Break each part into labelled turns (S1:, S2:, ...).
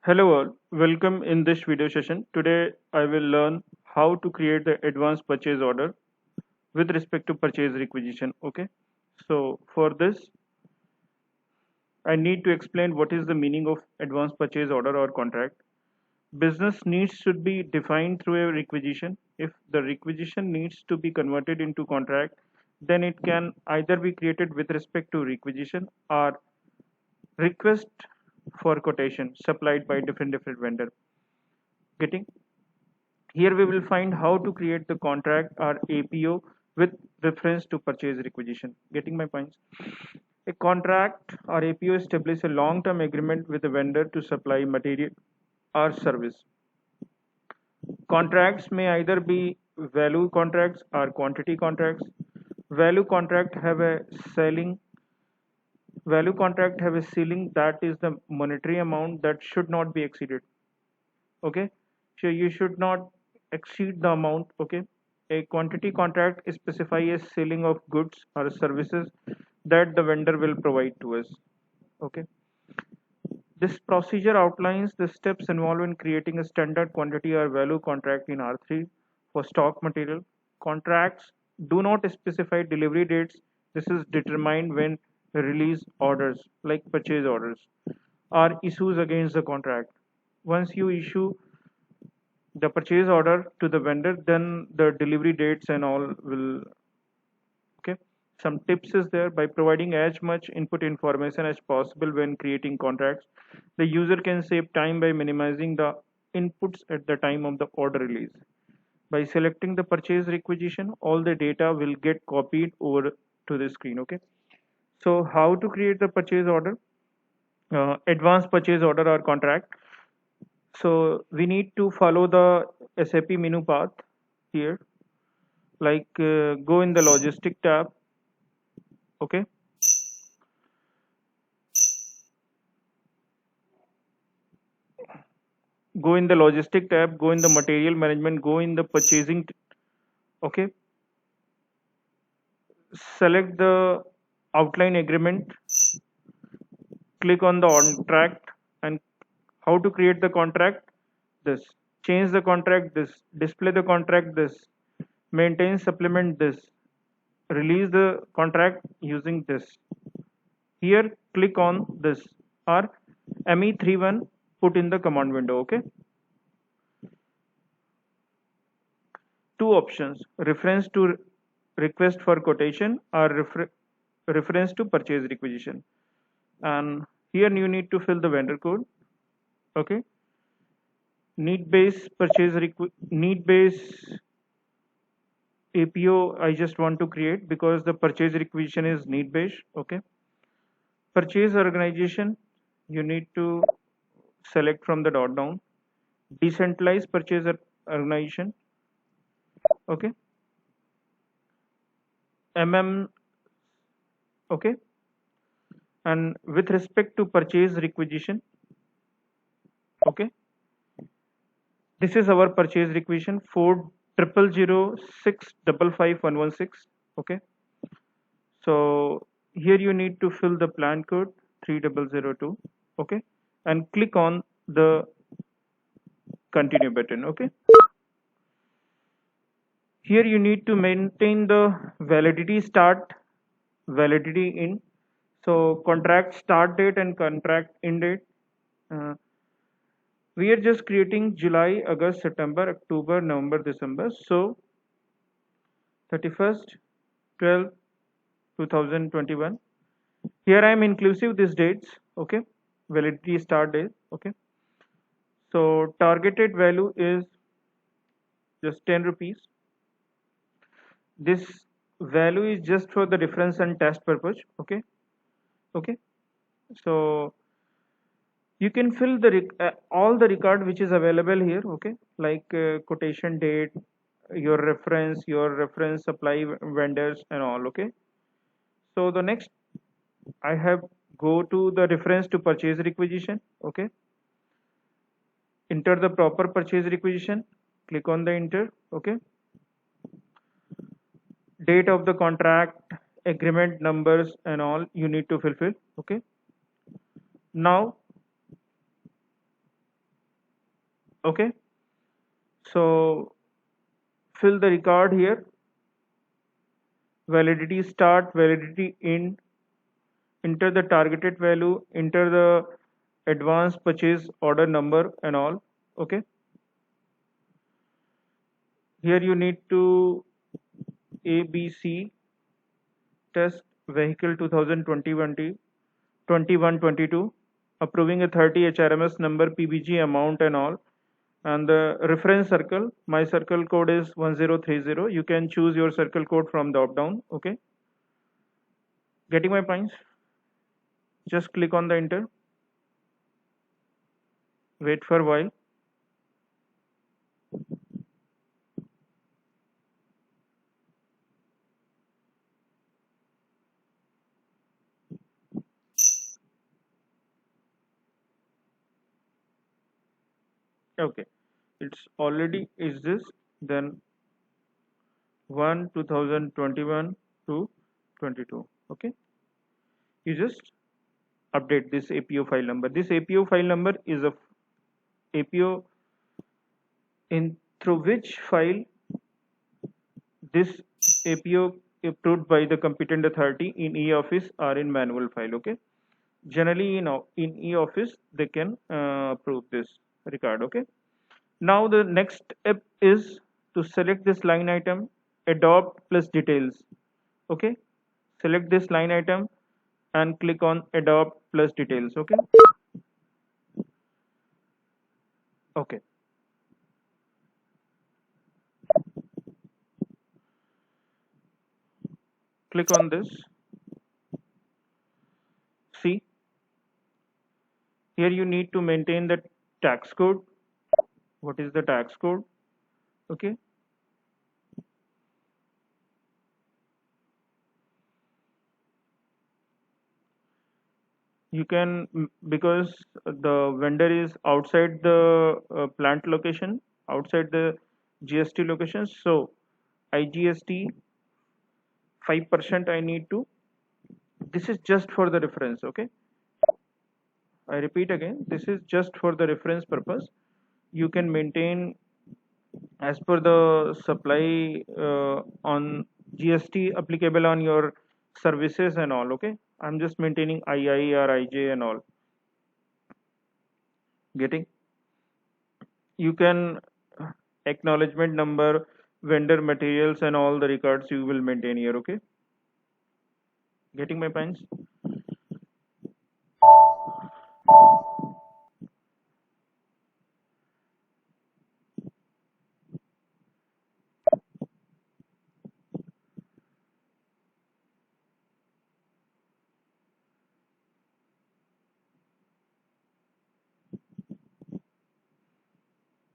S1: Hello all, welcome in this video session. Today I will learn how to create the advance purchase order with respect to purchase requisition. Okay, so for this I need to explain what is the meaning of advance purchase order or contract. Business needs should be defined through a requisition. If the requisition needs to be converted into contract, then it can either be created with respect to requisition or request for quotation supplied by different vendor. Getting Here we will find how to create the contract or APO with reference to purchase requisition. Getting my points? A contract or APO establishes a long-term agreement with a vendor to supply material or service. Contracts may either be value contracts or quantity contracts. Value contract have a selling Value contract have a ceiling, that is the monetary amount that should not be exceeded. Okay, so you should not exceed the amount. Okay, a quantity contract specify a ceiling of goods or services that the vendor will provide to us. Okay, this procedure outlines the steps involved in creating a standard quantity or value contract in R3 for stock material. Contracts do not specify delivery dates. This is determined when release orders like purchase orders are issues against the contract. Once you issue the purchase order to the vendor, then the delivery dates and all will. Okay, some tips is there. By providing as much input information as possible when creating contracts, the user can save time by minimizing the inputs at the time of the order release. By selecting the purchase requisition, all the data will get copied over to the screen. Okay, so how to create the purchase order, advanced purchase order or contract? So we need to follow the SAP menu path here, like go in the logistic tab. Okay, go in the logistic tab, go in the material management, go in the purchasing. Okay, select the outline agreement, click on the contract, and how to create the contract, this, change the contract, this, display the contract, this, maintain supplement, this, release the contract using this. Here click on this, or me31 put in the command window. Okay, two options: reference to request for quotation or reference to purchase requisition. And here you need to fill the vendor code. Okay, need base APO I just want to create because the purchase requisition is need based. Okay, purchase organization, you need to select from the dot down, decentralized purchase organization. Okay, mm. Okay, and with respect to purchase requisition. Okay, this is our purchase requisition 40006555116. Okay, so here you need to fill the plan code 3002. Okay, and click on the continue button. Okay, here you need to maintain the validity start, validity in. So contract start date and contract end date. Uh, we are just creating July, August, September, October, November, December. So 31st 12 2021. Here I am inclusive these dates. Okay, validity start date. Okay, so targeted value is just 10 rupees. This value is just for the reference and test purpose. Okay, okay, so you can fill the all the record which is available here. Okay, like quotation date, your reference supply vendors and all. Okay, so the next I have go to the reference to purchase requisition. Okay, enter the proper purchase requisition, click on the enter. Okay, date of the contract, agreement numbers and all you need to fulfill. Okay, now Okay, so fill the record here, validity start, validity end, enter the targeted value, enter the advance purchase order number and all. Okay, here you need to ABC test vehicle 2021-22, approving a 30 HRMS number, PBG amount and all. And the reference circle, my circle code is 1030. You can choose your circle code from drop down. Okay, getting my points? Just click on the enter, wait for a while. Okay, it's already is this, then 1 2021 to 22. Okay, you just update this APO file number. This APO file number is a APO in through which file this APO approved by the competent authority in e-office or in manual file. Okay, generally in e-office they can approve this record. Okay, now the next step is to select this line item, adopt plus details. Okay, select this line item and click on adopt plus details. Okay, okay, click on this. See, here you need to maintain the tax code. What is the tax code? Okay, you can because the vendor is outside the plant location, outside the GST location, so IGST 5% I need to. This is just for the reference. Okay, I repeat again, this is just for the reference purpose. You can maintain as per the supply on GST applicable on your services and all. Okay, I'm just maintaining II or IJ and all. Getting, you can acknowledgement number, vendor materials and all the records you will maintain here. Okay, getting my points?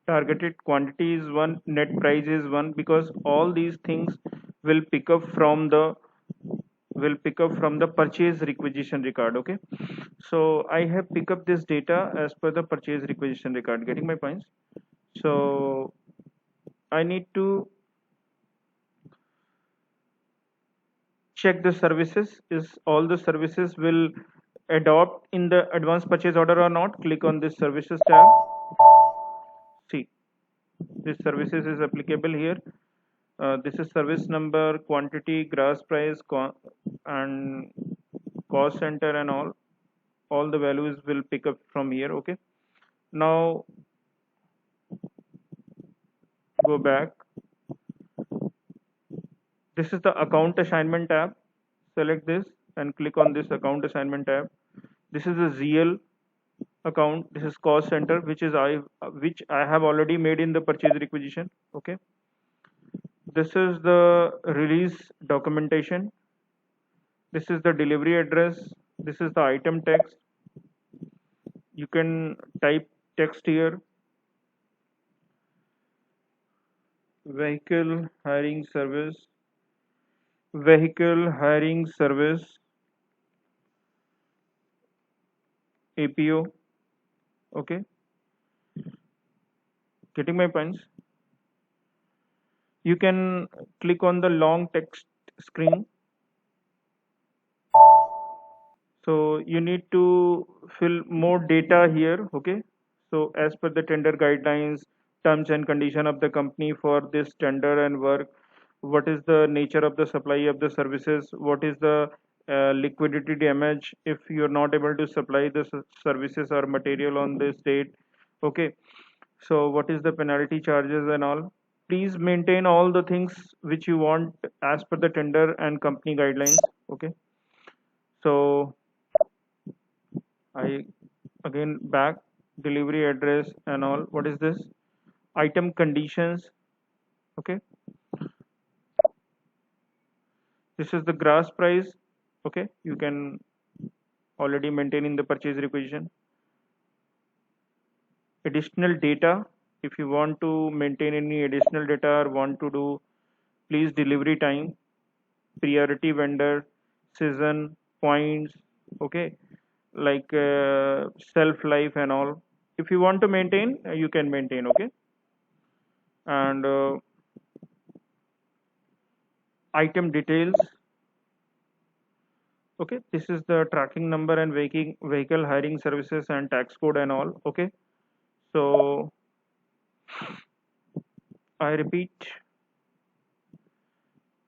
S1: Targeted quantity is one, net price is one, because all these things will pick up from the purchase requisition record. Okay, so I have pick up this data as per the purchase requisition record. Getting my points? So I need to check the services, is all the services will adopt in the advance purchase order or not. Click on this services tab. See, this services is applicable here. This is service number, quantity, gross price, and cost center and all the values will pick up from here. Okay, now go back. This is the account assignment tab. Select this and click on this account assignment tab. This is a ZL account. This is cost center, which I have already made in the purchase requisition. Okay, this is the release documentation. This is the delivery address. This is the item text. You can type text here. Vehicle hiring service, vehicle hiring service, APO. Okay, getting my points? You can click on the long text screen. So you need to fill more data here. Okay, So as per the tender guidelines, terms and condition of the company for this tender and work, what is the nature of the supply of the services, what is the liquidity damage if you're not able to supply the services or material on this date. Okay, so what is the penalty charges and all. Please maintain all the things which you want as per the tender and company guidelines. Okay, so I again back, delivery address and all. What is this? Item conditions. Okay, this is the gross price. Okay, you can already maintain in the purchase requisition. Additional data, if you want to maintain any additional data or want to do, please delivery time, priority vendor, season, points. Okay, like shelf life and all. If you want to maintain, you can maintain. Okay, and item details. Okay, this is the tracking number and vehicle hiring services and tax code and all. Okay, so I repeat,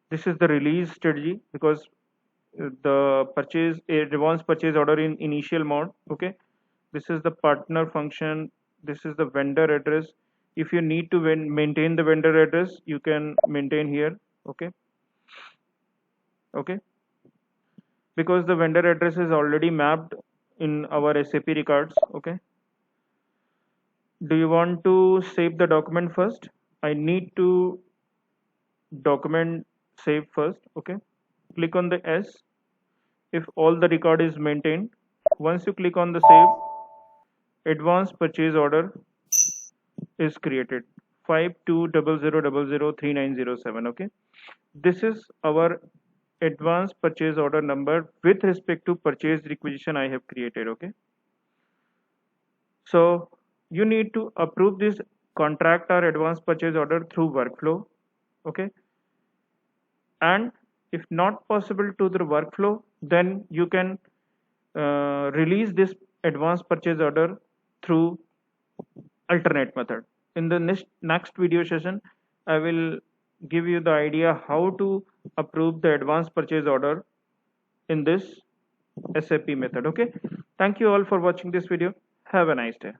S1: this is the release strategy because the purchase advance purchase order in initial mode. Okay, this is the partner function, this is the vendor address. If you need to maintain the vendor address, you can maintain here. Okay, okay, because the vendor address is already mapped in our SAP records. Okay, do you want to save the document first? I need to document save first. Okay, click on the S if all the record is maintained. Once you click on the save, advance purchase order is created 5200003907. Okay, this is our advance purchase order number with respect to purchase requisition I have created. Okay, so you need to approve this contract or advance purchase order through workflow. Okay, and if not possible to the workflow, then you can release this advance purchase order through alternate method. In the next video session, I will give you the idea how to approve the advance purchase order in this SAP method. Okay, thank you all for watching this video. Have a nice day.